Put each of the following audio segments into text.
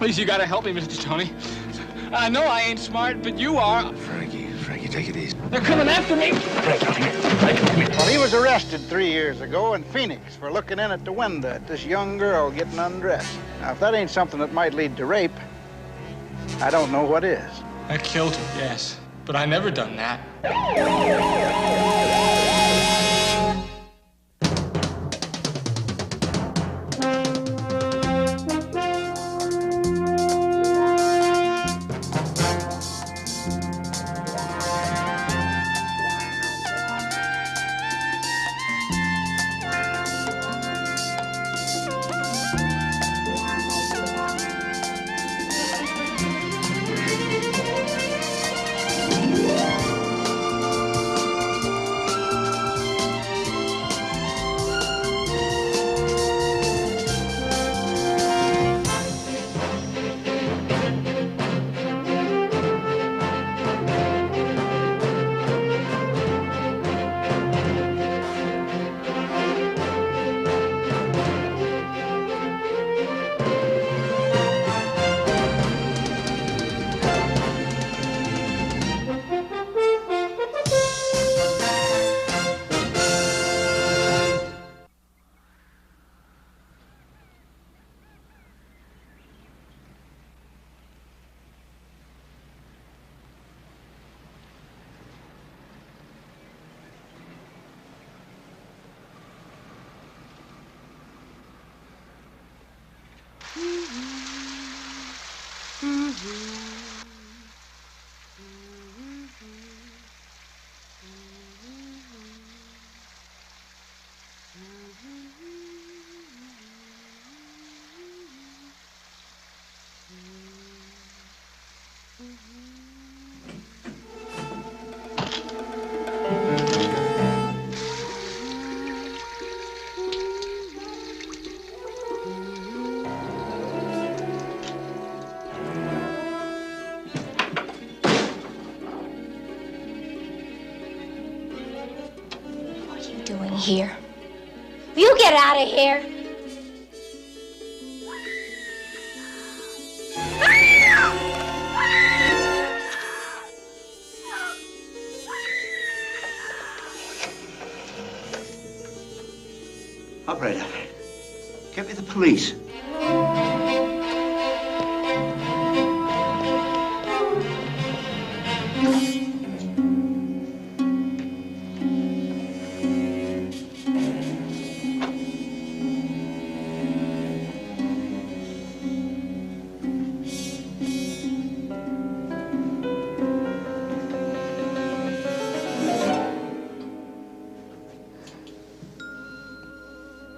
Please, you gotta help me, Mr. Tony. I know I ain't smart, but you are. Frankie, take it easy. They're coming after me. Frankie, come here. Frankie, come here. Well, he was arrested 3 years ago in Phoenix for looking in at the window at this young girl getting undressed. Now, if that ain't something that might lead to rape, I don't know what is. I killed her, yes, but I never done that. Here. Will you get out of here? Operator, get me the police.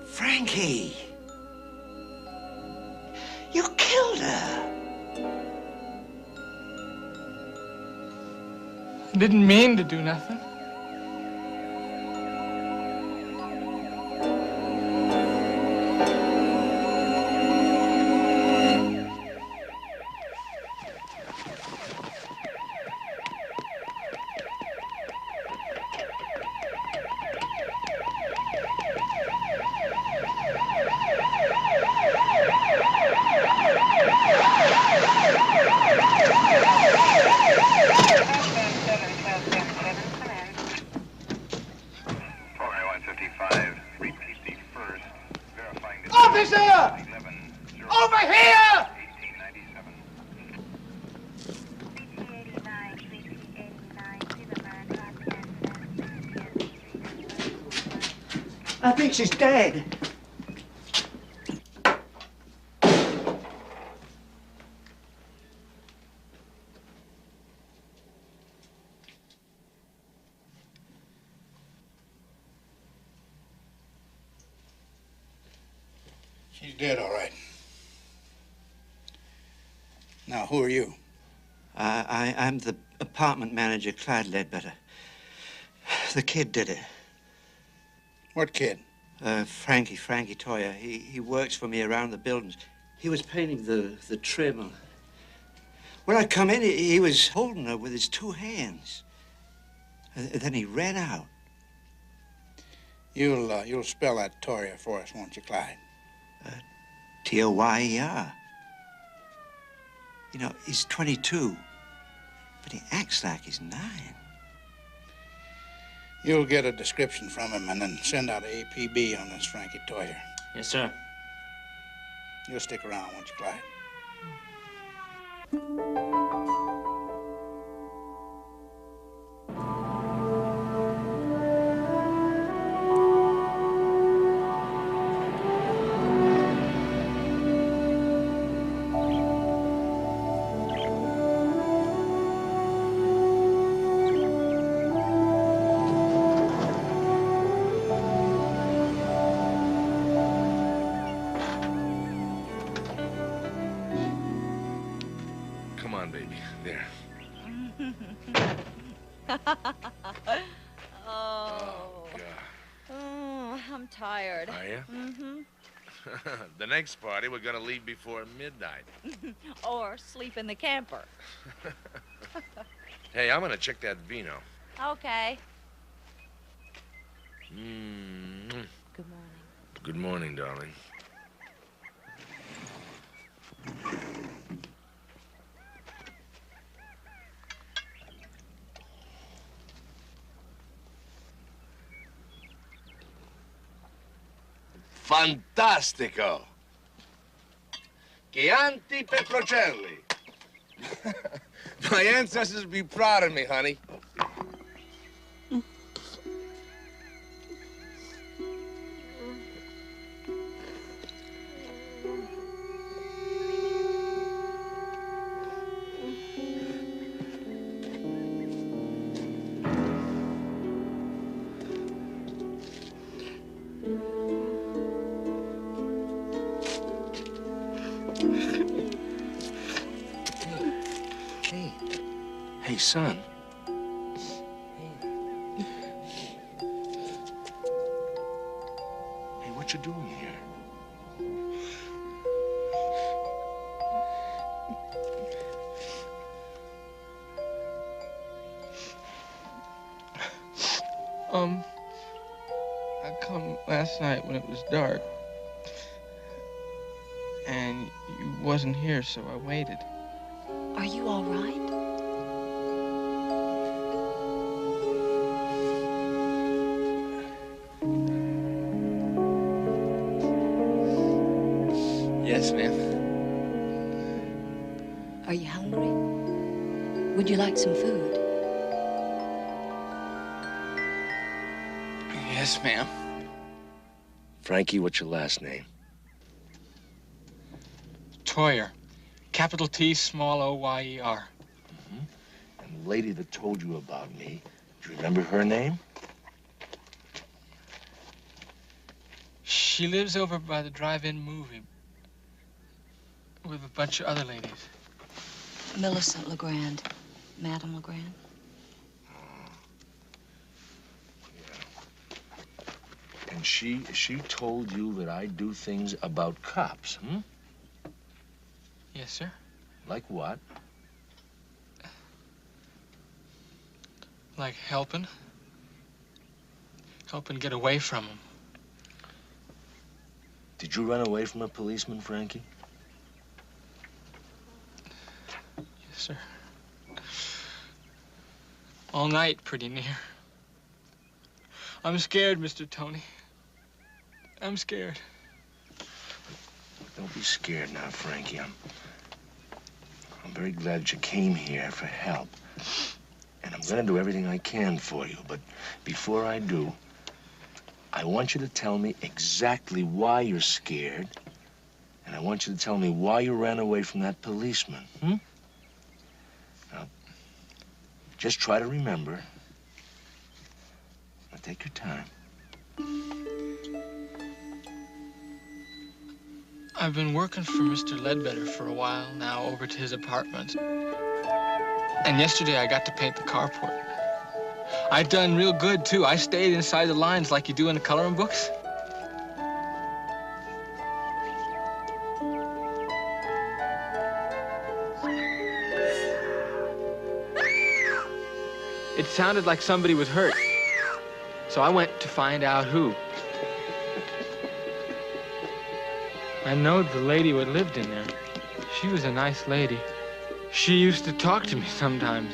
Frankie, you killed her. I didn't mean to do nothing. I think she's dead. She's dead, all right. Now, who are you? I'm the apartment manager, Clyde Ledbetter. The kid did it. What kid? Frankie Toyer. He works for me around the buildings. He was painting the trim. When I come in, he was holding her with his two hands. Then he ran out. You'll spell that Toyer for us, won't you, Clyde? Toyer. You know, he's 22, but he acts like he's 9. You'll get a description from him and then send out an APB on this Frankie Toyer. Yes, sir. You'll stick around, won't you, Clyde? Come on, baby. There. Oh. God. Oh, I'm tired. Are you? Mm-hmm. The next party, we're gonna leave before midnight. Or sleep in the camper. Hey, I'm gonna check that vino. Okay. Good morning. Good morning, darling. Fantastico! Chianti Petrocelli. My ancestors be proud of me, honey. Hey, son. Hey, what you doing here? I come last night when it was dark. And you wasn't here, so I waited. Are you all right? Yes, ma'am. Are you hungry? Would you like some food? Yes, ma'am. Frankie, what's your last name? Toyer. Capital T, small O-Y-E-R. And the lady that told you about me, do you remember her name? She lives over by the drive-in movie with a bunch of other ladies. Millicent Legrand. Madame Legrand. And she told you that I do things about cops, hmm? Yes, sir. Like what? Like helping get away from them. Did you run away from a policeman, Frankie? Yes, sir. All night, pretty near. I'm scared, Mr. Tony. I'm scared. Don't be scared now, Frankie. I'm very glad you came here for help. And I'm gonna do everything I can for you. But before I do, I want you to tell me exactly why you're scared. And I want you to tell me why you ran away from that policeman, hmm? Now, just try to remember. Now, take your time. I've been working for Mr. Ledbetter for a while now, over to his apartment. And yesterday I got to paint the carport. I done real good, too. I stayed inside the lines like you do in the coloring books. It sounded like somebody was hurt. So I went to find out who. I knowed the lady who had lived in there. She was a nice lady. She used to talk to me sometimes.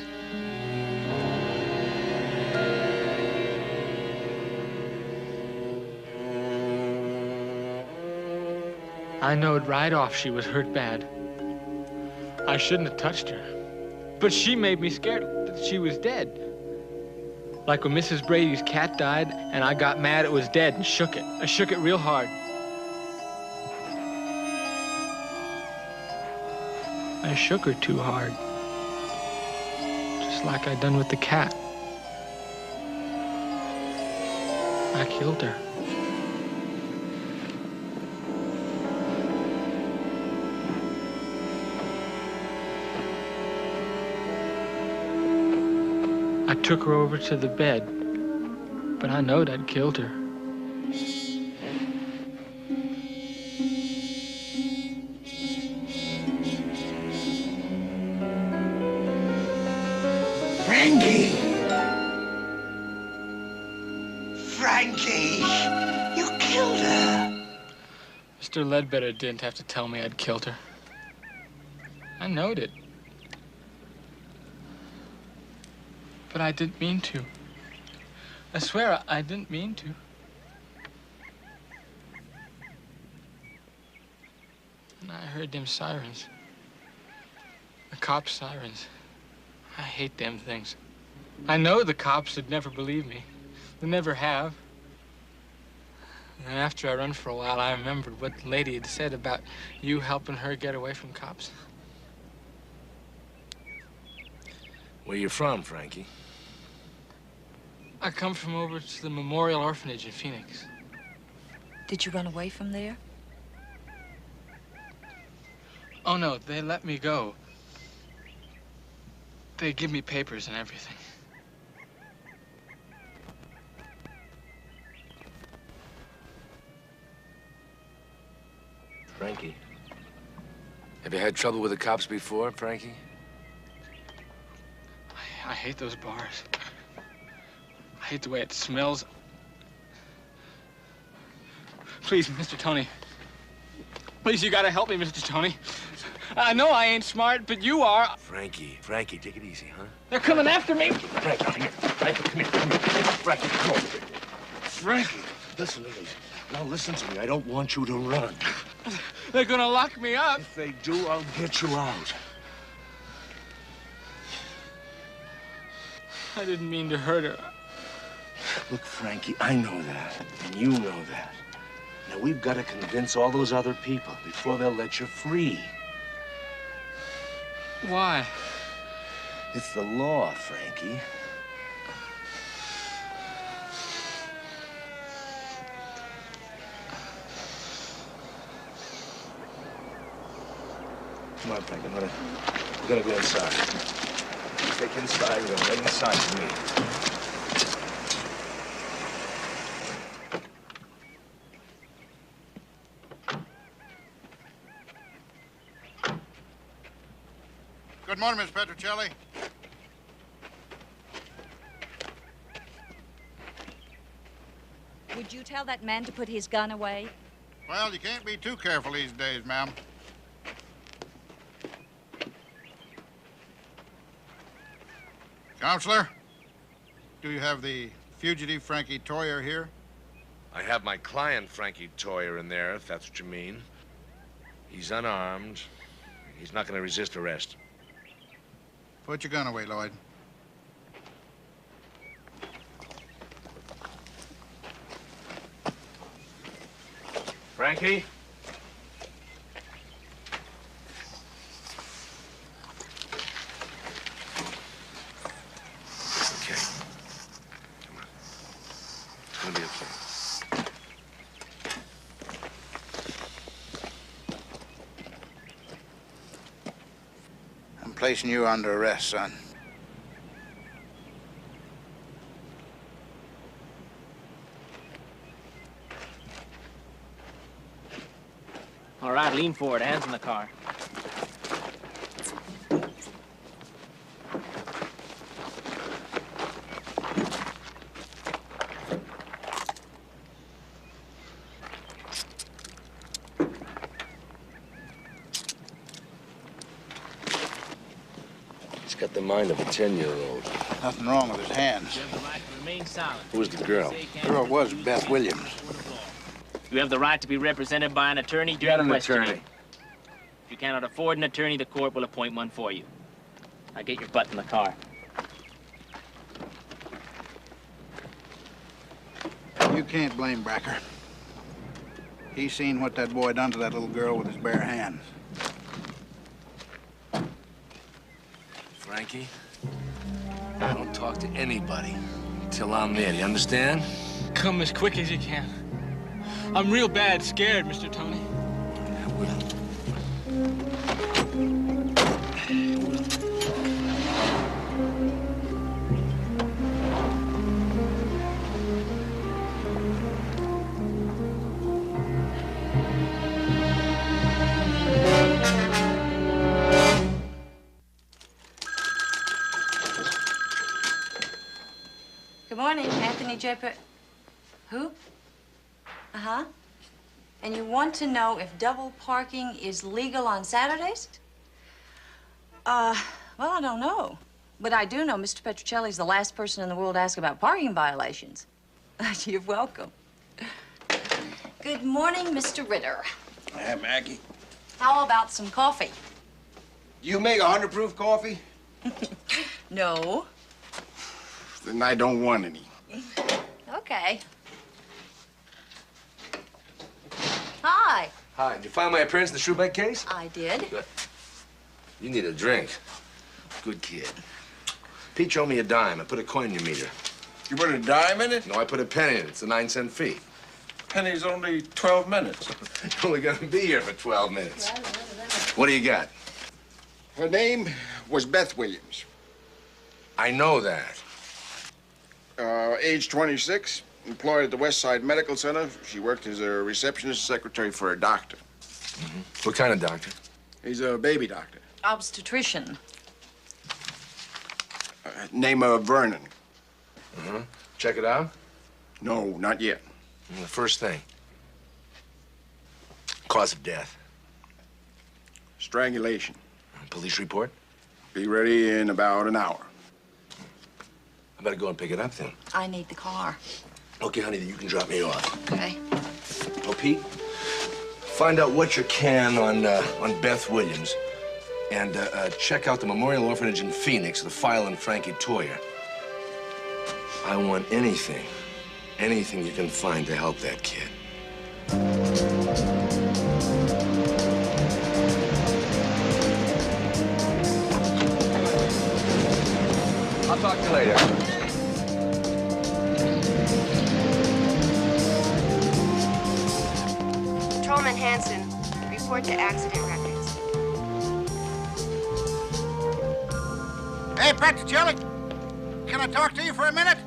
I knowed right off she was hurt bad. I shouldn't have touched her. But she made me scared that she was dead. Like when Mrs. Brady's cat died and I got mad it was dead and shook it. I shook it real hard. I shook her too hard. Just like I'd done with the cat. I killed her. I took her over to the bed, but I knowed I'd killed her. Frankie! Frankie! You killed her! Mr. Ledbetter didn't have to tell me I'd killed her. I knowed it. But I didn't mean to. I swear I didn't mean to. And I heard them sirens. The cops' sirens. I hate them things. I know the cops would never believe me. They never have. And after I run for a while, I remembered what the lady had said about you helping her get away from cops. Where you from, Frankie? I come from over to the Memorial Orphanage in Phoenix. Did you run away from there? Oh, no, they let me go. They give me papers and everything. Frankie. Have you had trouble with the cops before, Frankie? I hate those bars. I hate the way it smells. Please, Mr. Tony. Please, you gotta help me, Mr. Tony. I know I ain't smart, but you are. Frankie, take it easy, huh? They're coming after me. Frankie, come here. Frankie, come here. Frankie, come on. Frankie, listen to me. Now listen to me. I don't want you to run. They're gonna lock me up. If they do, I'll get you out. I didn't mean to hurt her. Look, Frankie, I know that, and you know that. Now, we've got to convince all those other people before they'll let you free. Why? It's the law, Frankie. Come on, Frankie, we're gonna go inside. Take inside, we're gonna lay inside for me. Good morning, Miss Petrocelli. Would you tell that man to put his gun away? Well, you can't be too careful these days, ma'am. Counselor, do you have the fugitive Frankie Toyer here? I have my client, Frankie Toyer, in there, if that's what you mean. He's unarmed. He's not going to resist arrest. Put your gun away, Lloyd. Frankie? Okay. Come on. It's gonna be okay. I'm placing you under arrest, son. All right, lean forward, hands in the car. got the mind of a 10-year-old. Nothing wrong with his hands. You have the right to remain silent. Who was the girl? The girl was Beth Williams. You have the right to be represented by an attorney during questioning. If you cannot afford an attorney, the court will appoint one for you. Now get your butt in the car. You can't blame Bracker. He's seen what that boy done to that little girl with his bare hands. Frankie, I don't talk to anybody until I'm there. You understand? Come as quick as you can. I'm real bad scared, Mr. Tony. I will. Good morning, Anthony J. Who? Uh-huh. And you want to know if double parking is legal on Saturdays? Well, I don't know. But I do know Mr. Petrocelli's the last person in the world to ask about parking violations. You're welcome. Good morning, Mr. Ritter. Hey, Maggie. How about some coffee? You make 100 proof coffee? No. Then I don't want any. Okay. Hi. Hi, did you find my appearance in the shoe bag case? I did. Good. You need a drink. Good kid. Pete showed me a dime. I put a coin in your meter. You put a dime in it? No, I put a penny in it. It's a 9-cent fee. Penny's only 12 minutes. You're only gonna be here for 12 minutes. What do you got? Her name was Beth Williams. I know that. Age 26, employed at the West Side Medical Center. She worked as a receptionist secretary for a doctor. Mm-hmm. What kind of doctor? He's a baby doctor. Obstetrician. Name of Vernon. Uh-huh. Check it out? No, not yet. The first thing. Cause of death. Strangulation. Police report? Be ready in about an hour. I better go and pick it up then. I need the car. Okay, honey, then you can drop me off. Okay. Oh, Pete, find out what you can on Beth Williams, and check out the Memorial Orphanage in Phoenix, the file on Frankie Toyer. I want anything you can find to help that kid. I'll talk to you later. Patrolman Hanson, report to accident records. Hey, Petrocelli, can I talk to you for a minute?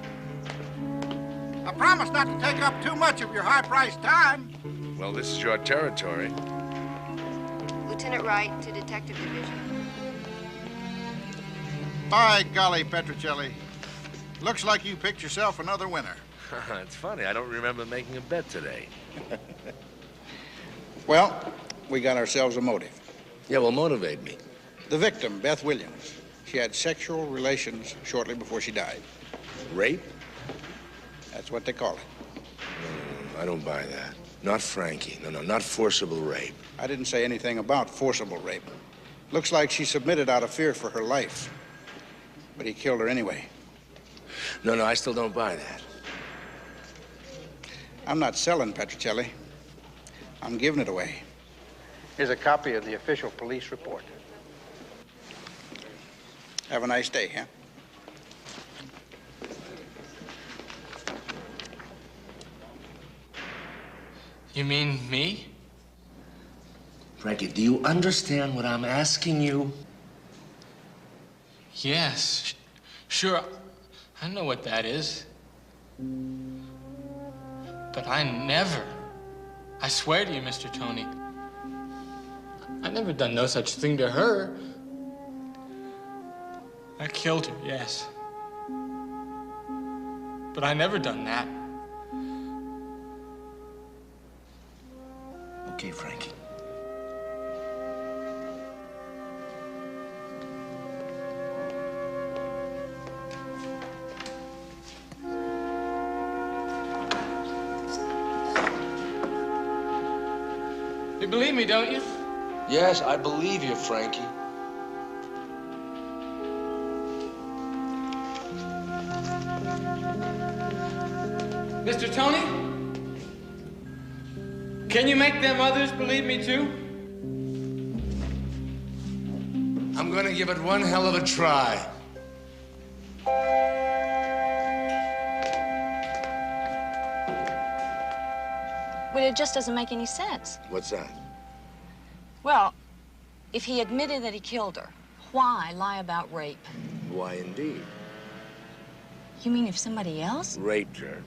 I promise not to take up too much of your high-priced time. Well, this is your territory. Lieutenant Wright to Detective Division. By golly, Petrocelli. Looks like you picked yourself another winner. It's funny, I don't remember making a bet today. Well, we got ourselves a motive. Yeah, well, motivate me. The victim, Beth Williams. She had sexual relations shortly before she died. Rape? That's what they call it. I don't buy that. Not Frankie. No, not forcible rape. I didn't say anything about forcible rape. Looks like she submitted out of fear for her life. But he killed her anyway. No, I still don't buy that. I'm not selling Petrocelli. I'm giving it away. Here's a copy of the official police report. Have a nice day, huh? You mean me? Frankie, do you understand what I'm asking you? Yes. Sure. I know what that is. But I swear to you, Mr. Tony, I never done no such thing to her. I killed her, yes. But I never done that. Okay, Frankie. believe me, don't you? Yes, I believe you, Frankie. Mr. Tony? Can you make them others believe me, too? I'm gonna give it one hell of a try. Well, it just doesn't make any sense. What's that? Well, if he admitted that he killed her, why lie about rape? Why, indeed. You mean if somebody else? Raped her.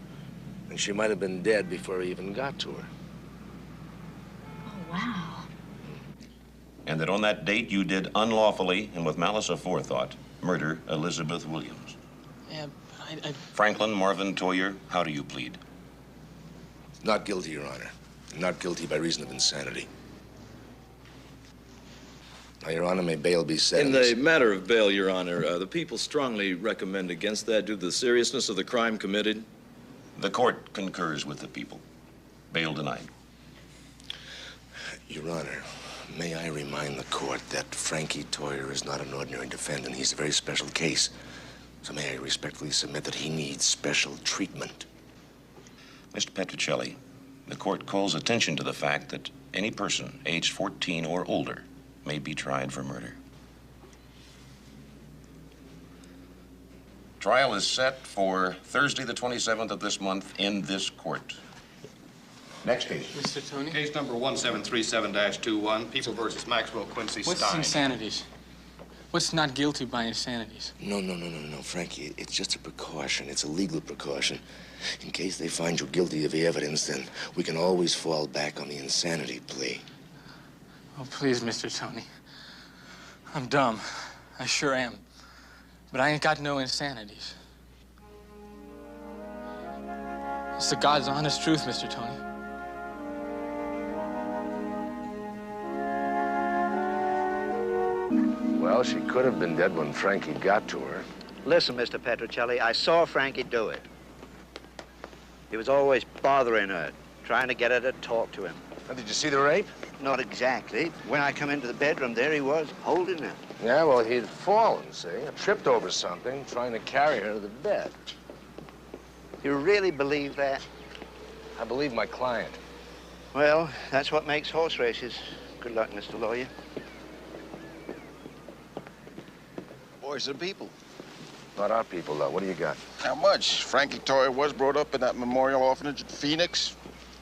And she might have been dead before he even got to her. Oh, wow. And that on that date you did unlawfully and with malice aforethought murder Elizabeth Williams. Yeah, but I... Franklin Marvin Toyer, how do you plead? Not guilty, Your Honor. Not guilty by reason of insanity. Now, Your Honor, may bail be set. In the matter of bail, Your Honor, the people strongly recommend against that due to the seriousness of the crime committed. The court concurs with the people. Bail denied. Your Honor, may I remind the court that Frankie Toyer is not an ordinary defendant. He's a very special case. So may I respectfully submit that he needs special treatment. Mr. Petrocelli, the court calls attention to the fact that any person aged 14 or older may be tried for murder. Trial is set for Thursday, the 27th of this month in this court. Next case. Mr. Tony? Case number 1737-21, People versus Maxwell Quincy What's Stein. insanities? What's not guilty by insanities? No, Frankie. It's just a precaution. It's a legal precaution. In case they find you guilty of the evidence, then we can always fall back on the insanity plea. Oh, please, Mr. Tony. I'm dumb. I sure am. But I ain't got no insanities. It's the God's honest truth, Mr. Tony. Well, she could have been dead when Frankie got to her. Listen, Mr. Petrocelli, I saw Frankie do it. He was always bothering her, trying to get her to talk to him. Now, did you see the rape? Not exactly. When I come into the bedroom, there he was, holding her. Yeah, well, he'd fallen, see? Tripped over something, trying to carry her to the bed. You really believe that? I believe my client. Well, that's what makes horse races. Good luck, Mr. Lawyer. Boys and people. Not our people, though. What do you got? How much? Frankie Toyer was brought up in that memorial orphanage in Phoenix.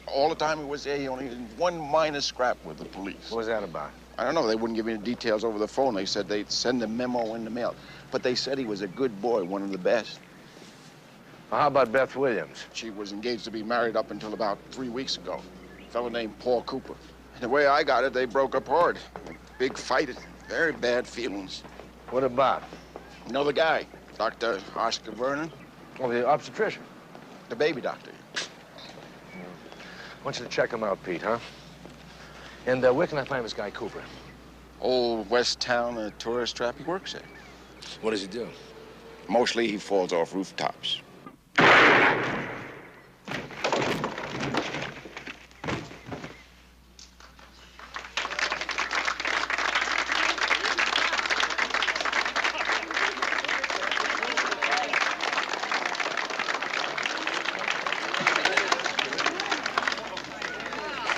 All the time he was there, he only had one minor scrap with the police. What was that about? I don't know. They wouldn't give me the details over the phone. They said they'd send a memo in the mail. But they said he was a good boy, one of the best. Well, how about Beth Williams? She was engaged to be married up until about 3 weeks ago. A fellow named Paul Cooper. And the way I got it, they broke up hard. A big fight, very bad feelings. What about? You know the guy, Dr. Oscar Vernon? Oh, the obstetrician. The baby doctor. I want you to check him out, Pete, huh? And where can I find this guy, Cooper? Old West Town, a tourist trap. He works there. What does he do? Mostly he falls off rooftops.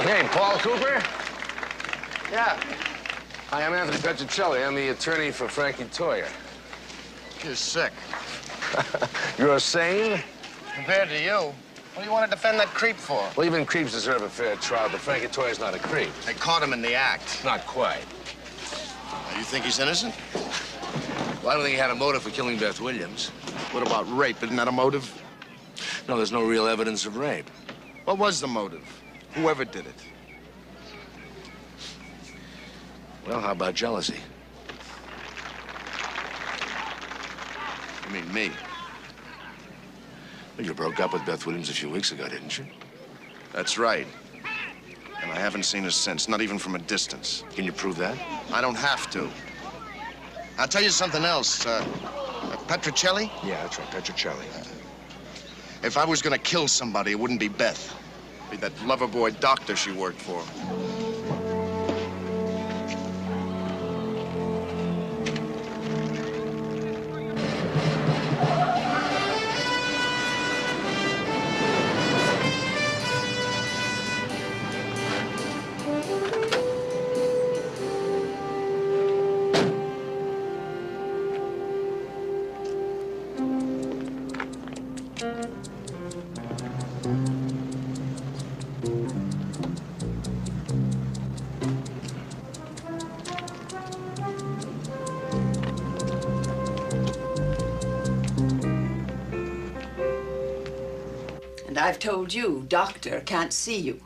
Name, Paul Cooper? Yeah. Hi, I'm Anthony Petrocelli. I'm the attorney for Frankie Toyer. You're sick. You're sane? Compared to you, what do you want to defend that creep for? Well, even creeps deserve a fair trial, but Frankie Toyer's not a creep. They caught him in the act. Not quite. You think he's innocent? Well, I don't think he had a motive for killing Beth Williams. What about rape? Isn't that a motive? No, there's no real evidence of rape. What was the motive? Whoever did it. Well, how about jealousy? You mean me? Well, you broke up with Beth Williams a few weeks ago, didn't you? That's right. And I haven't seen her since, not even from a distance. Can you prove that? I don't have to. I'll tell you something else. Petrocelli? Yeah, that's right, Petrocelli. If I was gonna kill somebody, it wouldn't be Beth. It'd be that lover boy doctor she worked for. I've told you, doctor can't see you.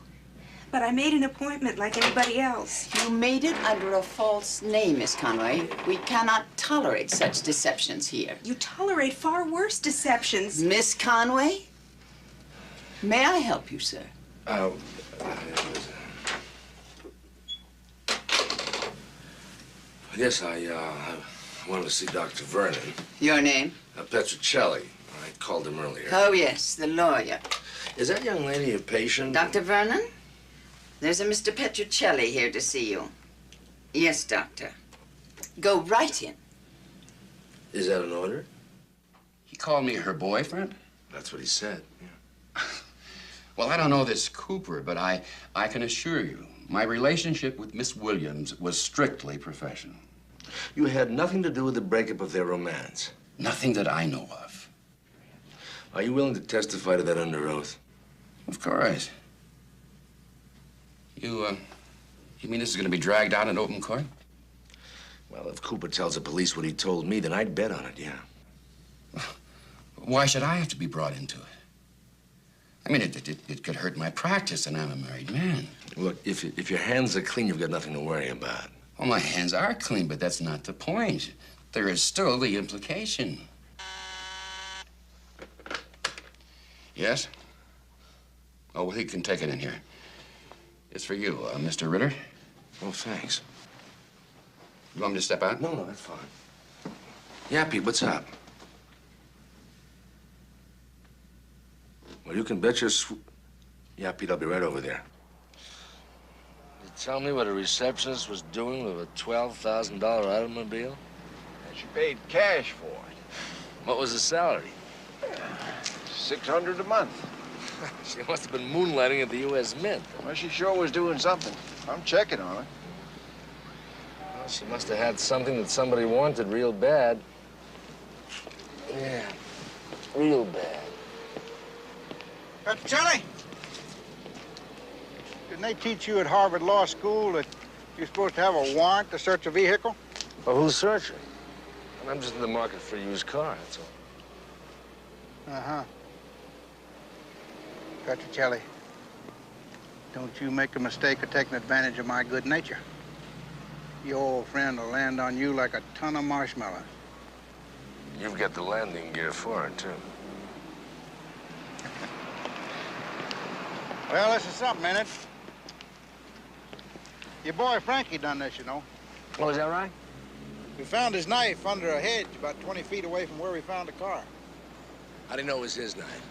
But I made an appointment like anybody else. You made it under a false name, Miss Conway. We cannot tolerate such deceptions here. You tolerate far worse deceptions. Miss Conway? May I help you, sir? I guess I wanted to see Dr. Vernon. Your name? Petrocelli. I called him earlier. Oh, yes, the lawyer. Is that young lady a patient? Dr. Vernon? There's a Mr. Petrocelli here to see you. Yes, doctor. Go right in. Is that an order? He called me her boyfriend? That's what he said, yeah. Well, I don't know this Cooper, but I can assure you, my relationship with Miss Williams was strictly professional. You had nothing to do with the breakup of their romance? Nothing that I know of. Are you willing to testify to that under oath? Of course. You mean this is going to be dragged out in open court? Well, if Cooper tells the police what he told me, then I'd bet on it, yeah. Why should I have to be brought into it? I mean, it could hurt my practice, and I'm a married man. Look, if your hands are clean, you've got nothing to worry about. Well, my hands are clean, but that's not the point. There is still the implication. Yes? Oh, well, he can take it in here. It's for you, Mr. Ritter. Oh, thanks. You want me to step out? No, that's fine. Yeah, Pete, what's up? Well, you can bet your Yeah, Pete, I'll be right over there. You tell me what a receptionist was doing with a $12,000 automobile? And she paid cash for it. What was the salary? $600 a month. She must have been moonlighting at the U.S. Mint. Well, she sure was doing something. I'm checking on her. Well, she must have had something that somebody wanted real bad. Yeah, real bad. Petrocelli? Didn't they teach you at Harvard Law School that you're supposed to have a warrant to search a vehicle? Well, who's searching? I'm just in the market for a used car, that's all. Uh-huh. Petrocelli, don't you make a mistake of taking advantage of my good nature. Your old friend will land on you like a ton of marshmallows. You've got the landing gear for it, too. Well, this is something, ain't it? Your boy Frankie done this, you know. Oh, is that right? We found his knife under a hedge about 20 feet away from where we found the car. How do you know it was his knife?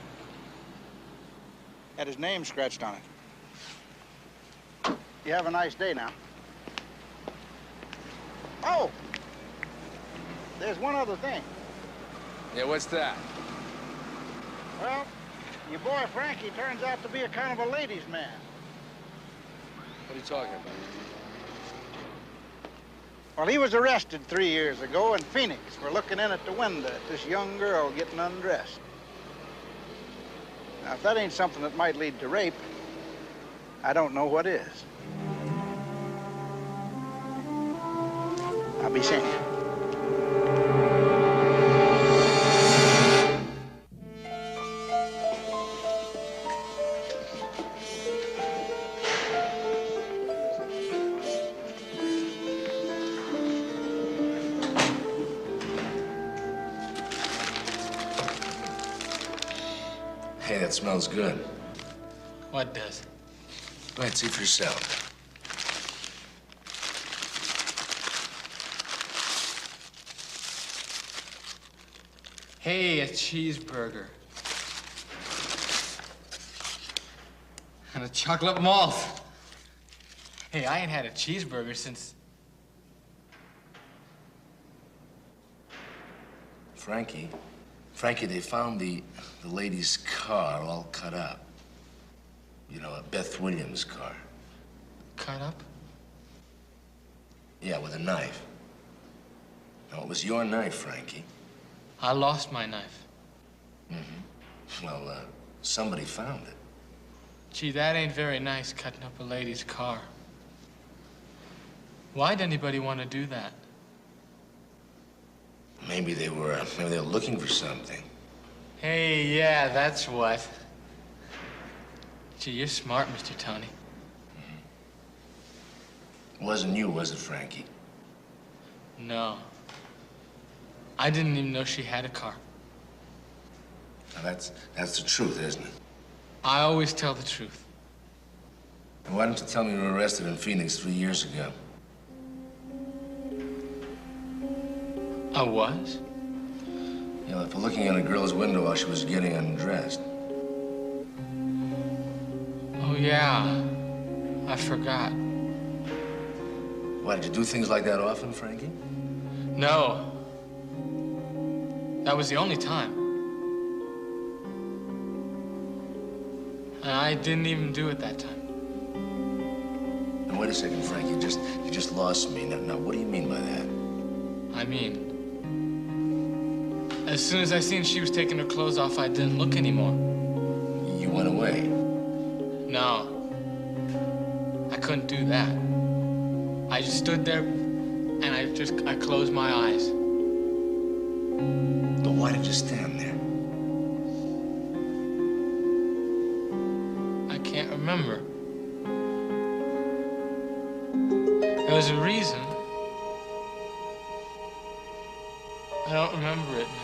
Had his name scratched on it. You have a nice day now. Oh! There's one other thing. Yeah, what's that? Well, your boy Frankie turns out to be a kind of a ladies' man. What are you talking about? Well, he was arrested 3 years ago in Phoenix for looking in at the window at this young girl getting undressed. Now, if that ain't something that might lead to rape, I don't know what is. I'll be seeing you. Hey, that smells good. What does? Go ahead, see for yourself. Hey, a cheeseburger. And a chocolate malt. Hey, I ain't had a cheeseburger since... Frankie, they found the lady's car all cut up. You know, a Beth Williams car. Cut up? Yeah, with a knife. No, it was your knife, Frankie. I lost my knife. Mm-hmm. Well, somebody found it. Gee, that ain't very nice, cutting up a lady's car. Why'd anybody want to do that? Maybe they were looking for something. Hey, yeah, that's what. Gee, you're smart, Mr. Tony. It wasn't you, was it, Frankie? No. I didn't even know she had a car. Now, that's the truth, isn't it? I always tell the truth. And why didn't you tell me you were arrested in Phoenix 3 years ago? I was? Yeah, for looking in a girl's window while she was getting undressed. Oh, yeah. I forgot. Why, did you do things like that often, Frankie? No. That was the only time. And I didn't even do it that time. Now, wait a second, Frank. You just lost me. Now, what do you mean by that? I mean, as soon as I seen she was taking her clothes off, I didn't look anymore. You went away? No. I couldn't do that. I just stood there and I closed my eyes. But why did you stand there? I can't remember. There was a reason. I don't remember it now.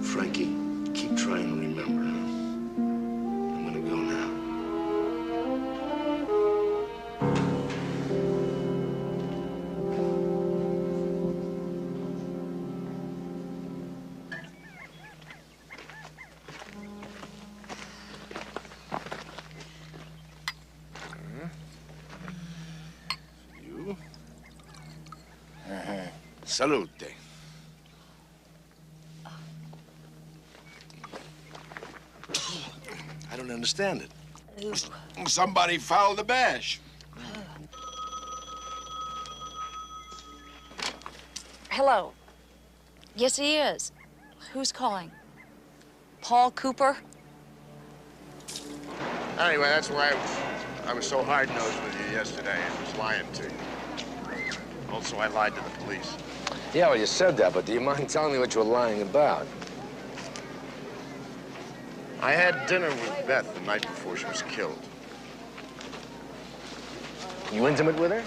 Frankie, keep trying to remember. I'm gonna go now. You. Salute. I don't understand it. Somebody fouled the bash. Hello. Yes, he is. Who's calling? Paul Cooper? Anyway, that's why I was so hard-nosed with you yesterday and was lying to you. Also, I lied to the police. Yeah, well, you said that, but do you mind telling me what you were lying about? I had dinner with Beth the night before she was killed. You intimate with her?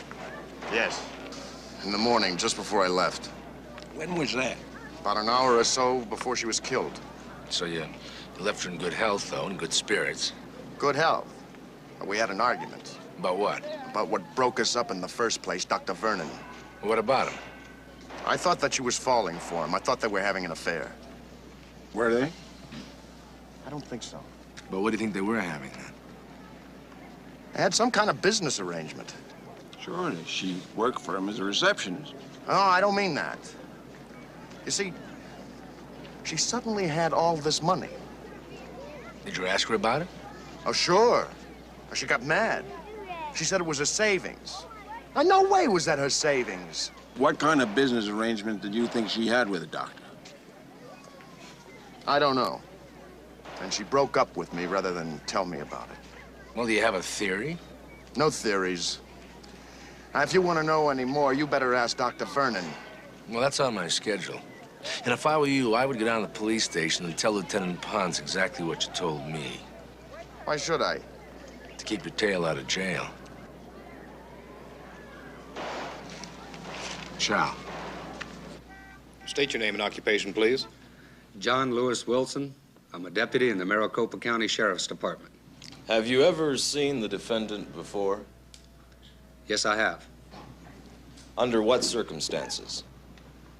Yes. In the morning, just before I left. When was that? About an hour or so before she was killed. So you left her in good health, though, in good spirits. Good health. But we had an argument. About what? About what broke us up in the first place, Dr. Vernon. What about him? I thought that she was falling for him. I thought they were having an affair. Were they? I don't think so. But what do you think they were having, then? They had some kind of business arrangement. Surely. She worked for him as a receptionist. Oh, I don't mean that. You see, she suddenly had all this money. Did you ask her about it? Oh, sure. She got mad. She said it was her savings. No way was that her savings. What kind of business arrangement did you think she had with the doctor? I don't know. And she broke up with me rather than tell me about it. Well, do you have a theory? No theories. Now, if you want to know any more, you better ask Dr. Vernon. Well, that's on my schedule. And if I were you, I would go down to the police station and tell Lieutenant Pons exactly what you told me. Why should I? To keep your tail out of jail. Ciao. State your name and occupation, please. John Lewis Wilson. I'm a deputy in the Maricopa County Sheriff's Department. Have you ever seen the defendant before? Yes, I have. Under what circumstances?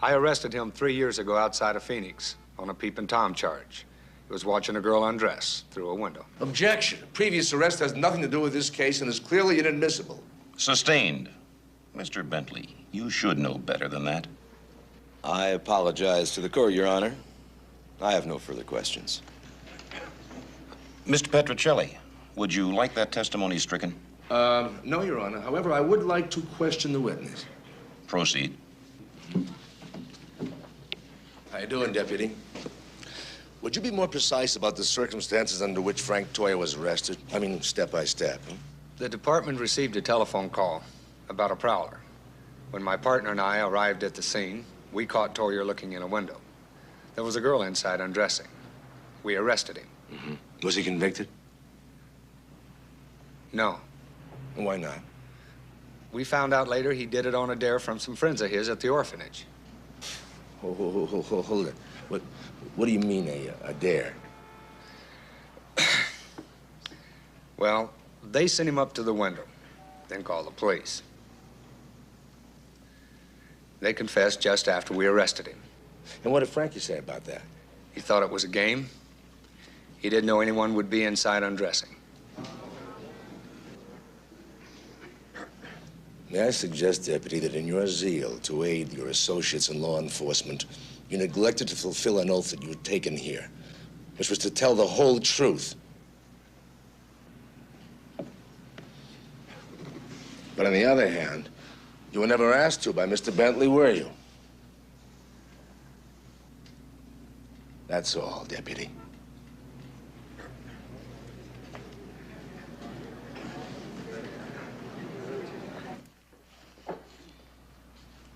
I arrested him 3 years ago outside of Phoenix on a peeping Tom charge. He was watching a girl undress through a window. Objection. A previous arrest has nothing to do with this case and is clearly inadmissible. Sustained. Mr. Bentley, you should know better than that. I apologize to the court, Your Honor. I have no further questions. Mr. Petrocelli, would you like that testimony stricken? No, Your Honor. However, I would like to question the witness. Proceed. How you doing, Deputy? Would you be more precise about the circumstances under which Frank Toya was arrested? I mean, step by step. The department received a telephone call about a prowler. When my partner and I arrived at the scene, we caught Toyer looking in a window. There was a girl inside undressing. We arrested him. Mm-hmm. Was he convicted? No. Why not? We found out later he did it on a dare from some friends of his at the orphanage. Hold it. What do you mean, a dare? Well, they sent him up to the window, then called the police. They confessed just after we arrested him. And what did Frankie say about that? He thought it was a game. He didn't know anyone would be inside undressing. May I suggest, Deputy, that in your zeal to aid your associates in law enforcement, you neglected to fulfill an oath that you had taken here, which was to tell the whole truth. But on the other hand, you were never asked to by Mr. Bentley, were you? That's all, Deputy.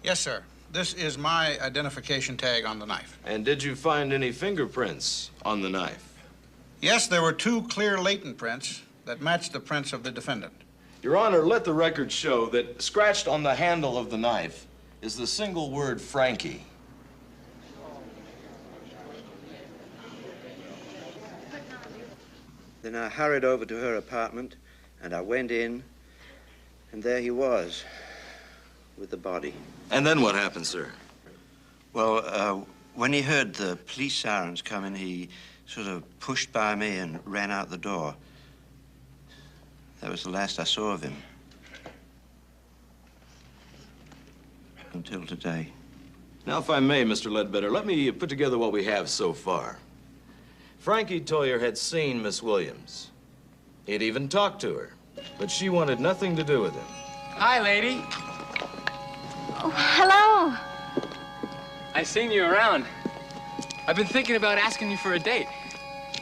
Yes, sir. This is my identification tag on the knife. And did you find any fingerprints on the knife? Yes, there were 2 clear latent prints that matched the prints of the defendant. Your Honor, let the record show that scratched on the handle of the knife is the single word Frankie. Then I hurried over to her apartment, and I went in, and there he was, with the body. And then what happened, sir? Well, when he heard the police sirens coming, he sort of pushed by me and ran out the door. That was the last I saw of him. Until today. Now, if I may, Mr. Ledbetter, let me put together what we have so far. Frankie Toyer had seen Miss Williams. He'd even talked to her, but she wanted nothing to do with him. Hi, lady. Oh, hello. I seen you around. I've been thinking about asking you for a date.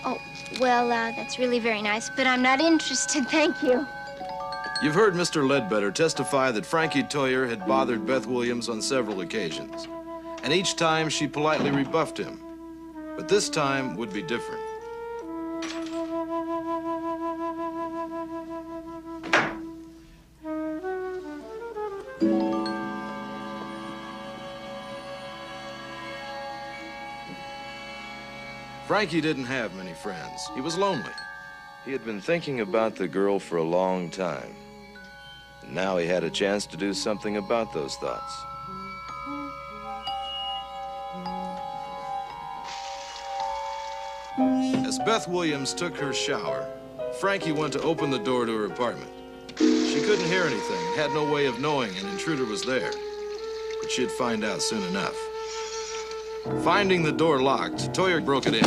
Oh, well, that's really very nice, but I'm not interested, thank you. You've heard Mr. Ledbetter testify that Frankie Toyer had bothered Beth Williams on several occasions. And each time she politely rebuffed him. But this time would be different. Frankie didn't have many friends. He was lonely. He had been thinking about the girl for a long time. And now he had a chance to do something about those thoughts. As Beth Williams took her shower, Frankie went to open the door to her apartment. She couldn't hear anything and had no way of knowing an intruder was there. But she'd find out soon enough. Finding the door locked, Toyer broke it in.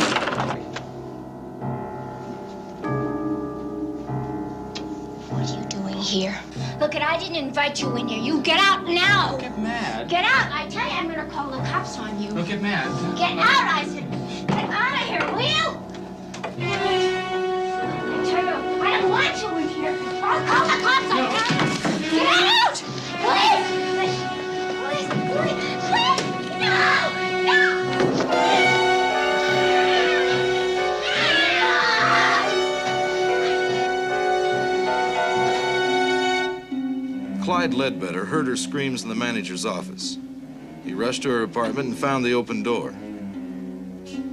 What are you doing here? Look, I didn't invite you in here. You get out now. Don't get mad. Get out. I tell you, I'm going to call the cops on you. Don't get mad. Get out, I said. Get out of here, will you? I tell you, I don't want you in here. I'll call the cops on you. Get out! Please! Please! Please! Please! No! No! Clyde Ledbetter heard her screams in the manager's office. He rushed to her apartment and found the open door.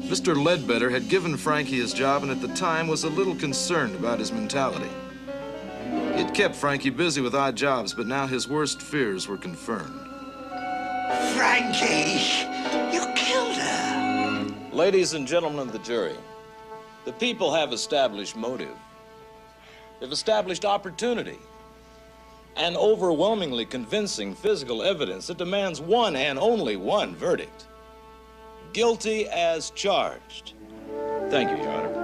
Mr. Ledbetter had given Frankie his job and at the time was a little concerned about his mentality. It kept Frankie busy with odd jobs, but now his worst fears were confirmed. Frankie, you killed her. Ladies and gentlemen of the jury, the people have established motive. They've established opportunity and overwhelmingly convincing physical evidence that demands one and only one verdict. Guilty as charged. Thank you, Your Honor.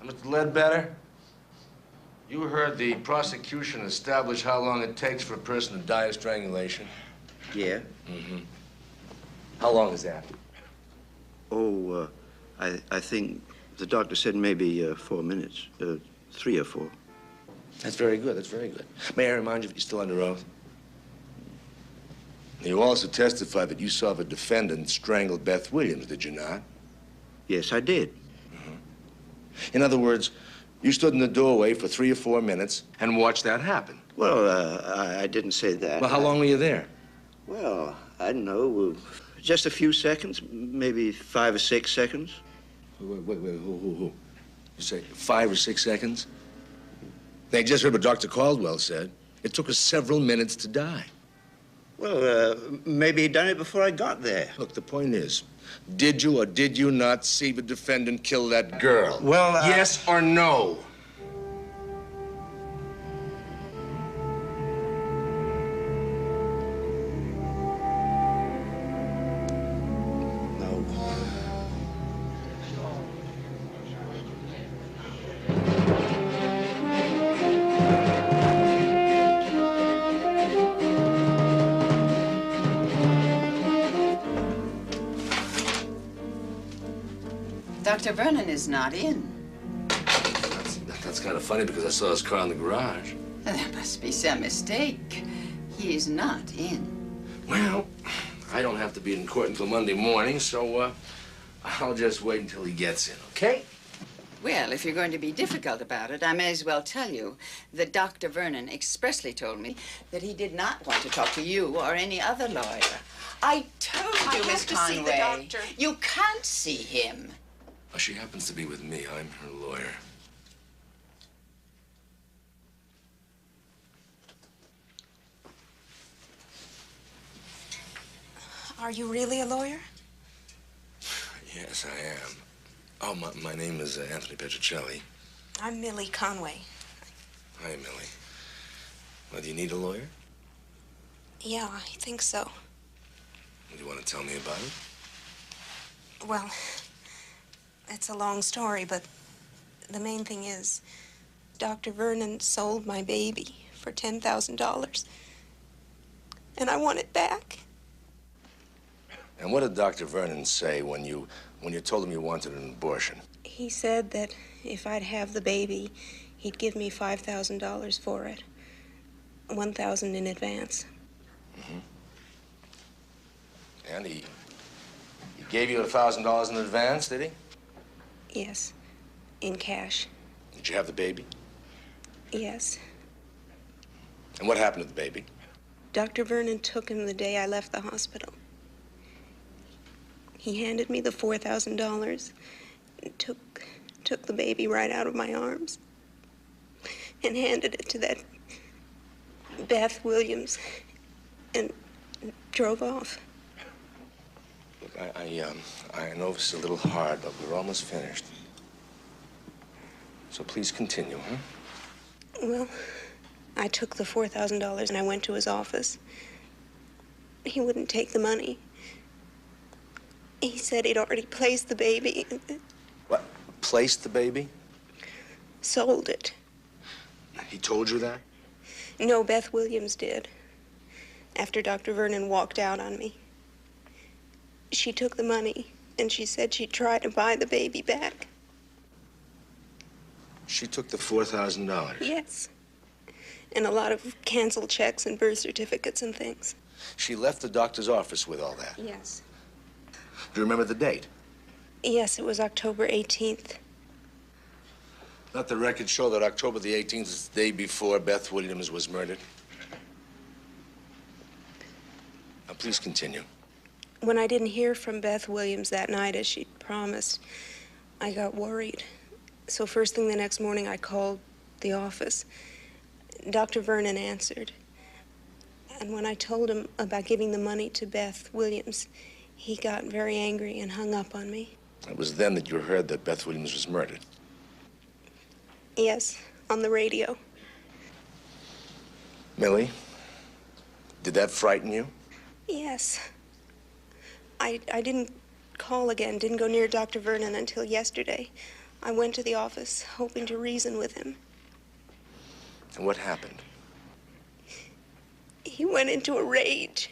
Mr. Ledbetter, you heard the prosecution establish how long it takes for a person to die of strangulation? Yeah. Mm-hmm. How long is that? Oh, I think the doctor said maybe 4 minutes, 3 or 4. That's very good. That's very good. May I remind you that you're still under oath? You also testified that you saw the defendant strangle Beth Williams, did you not? Yes, I did. In other words, you stood in the doorway for 3 or 4 minutes and watched that happen. Well, I didn't say that. Well, how long were you there? Well, I don't know, just a few seconds, maybe 5 or 6 seconds. Wait, who? You say 5 or 6 seconds? They just heard what Dr. Caldwell said. It took us several minutes to die. Well, maybe he'd done it before I got there. Look, the point is, did you or did you not see the defendant kill that girl? Well, yes or no? Dr. Vernon is not in. That's kind of funny because I saw his car in the garage. There must be some mistake. He is not in. Well, I don't have to be in court until Monday morning, so I'll just wait until he gets in, okay? Well, if you're going to be difficult about it, I may as well tell you that Dr. Vernon expressly told me that he did not want to talk to you or any other lawyer. I told you, Miss Conway. see the doctor. You can't see him. Well, she happens to be with me. I'm her lawyer. Are you really a lawyer? Yes, I am. Oh, my name is Anthony Petrocelli. I'm Millie Conway. Hi, Millie. Well, do you need a lawyer? Yeah, I think so. Do you want to tell me about it? Well, it's a long story, but the main thing is Dr. Vernon sold my baby for $10,000. And I want it back. And what did Dr. Vernon say when you told him you wanted an abortion? He said that if I'd have the baby, he'd give me $5,000 for it. $1,000 in advance. Mm-hmm. And he gave you $1,000 in advance, did he? Yes, in cash. Did you have the baby? Yes. And what happened to the baby? Dr. Vernon took him the day I left the hospital. He handed me the $4,000 and took the baby right out of my arms and handed it to that Beth Williams and drove off. Look, I know this is a little hard, but we're almost finished. So please continue, huh? Well, I took the $4,000 and I went to his office. He wouldn't take the money. He said he'd already placed the baby. What? Placed the baby? Sold it. He told you that? No, Beth Williams did. After Dr. Vernon walked out on me. She took the money and she said she'd try to buy the baby back. She took the $4,000? Yes. And a lot of canceled checks and birth certificates and things. She left the doctor's office with all that? Yes. Do you remember the date? Yes, it was October 18th. Let the record show that October the 18th is the day before Beth Williams was murdered. Now, please continue. When I didn't hear from Beth Williams that night, as she'd promised, I got worried. So first thing the next morning, I called the office. Dr. Vernon answered. And when I told him about giving the money to Beth Williams, he got very angry and hung up on me. It was then that you heard that Beth Williams was murdered. Yes, on the radio. Millie, did that frighten you? Yes. I didn't call again, didn't go near Dr. Vernon until yesterday. I went to the office hoping to reason with him. And what happened? He went into a rage.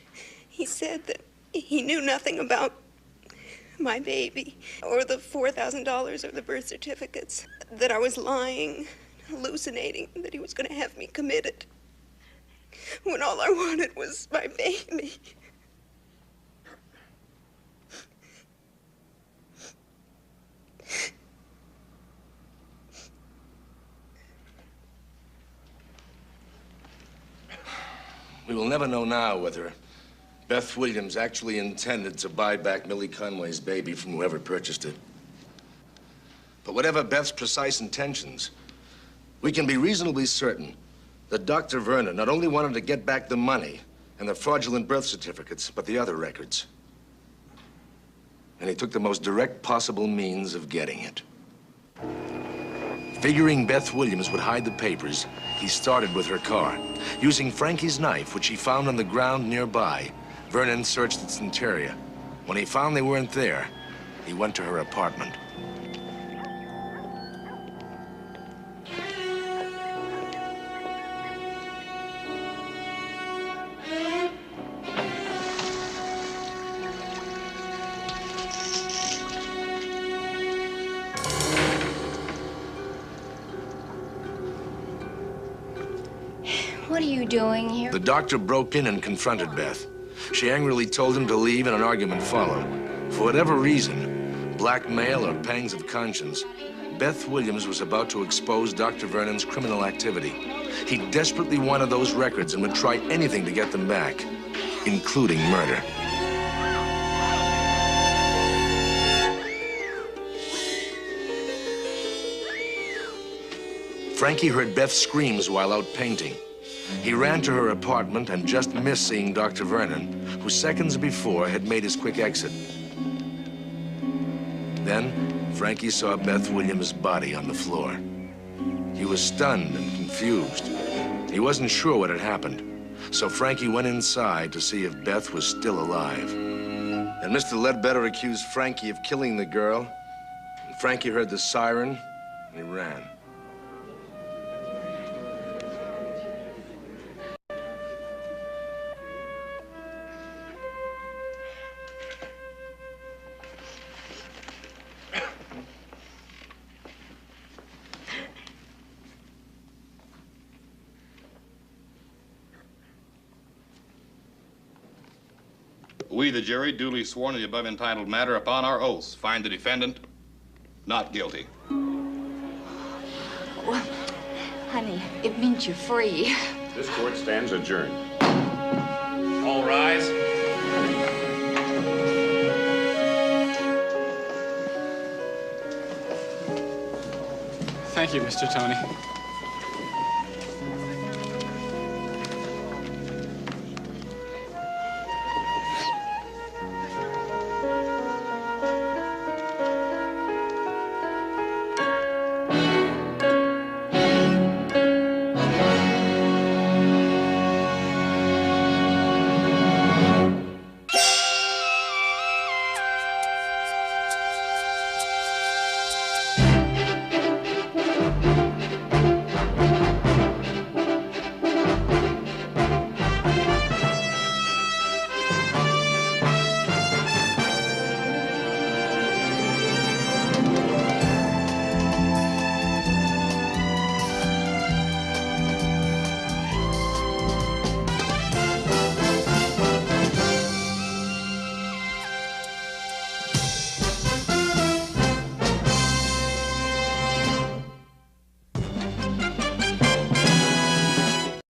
He said that he knew nothing about my baby, or the $4,000 or the birth certificates, that I was lying, hallucinating, that he was going to have me committed, when all I wanted was my baby. We will never know now whether Beth Williams actually intended to buy back Millie Conway's baby from whoever purchased it. But whatever Beth's precise intentions, we can be reasonably certain that Dr. Vernon not only wanted to get back the money and the fraudulent birth certificates, but the other records. And he took the most direct possible means of getting it. Figuring Beth Williams would hide the papers, he started with her car. Using Frankie's knife, which he found on the ground nearby, Vernon searched its interior. When he found they weren't there, he went to her apartment. What are you doing here? The doctor broke in and confronted Beth. She angrily told him to leave and an argument followed. For whatever reason, blackmail or pangs of conscience, Beth Williams was about to expose Dr. Vernon's criminal activity. He desperately wanted those records and would try anything to get them back, including murder. Frankie heard Beth's screams while out painting. He ran to her apartment and just missed seeing Dr. Vernon, who seconds before had made his quick exit. Then, Frankie saw Beth Williams' body on the floor. He was stunned and confused. He wasn't sure what had happened, so Frankie went inside to see if Beth was still alive. And Mr. Ledbetter accused Frankie of killing the girl. And Frankie heard the siren, and he ran. We, the jury, duly sworn in the above entitled matter upon our oaths, find the defendant not guilty. Well, honey, it means you're free. This court stands adjourned. All rise. Thank you, Mr. Tony.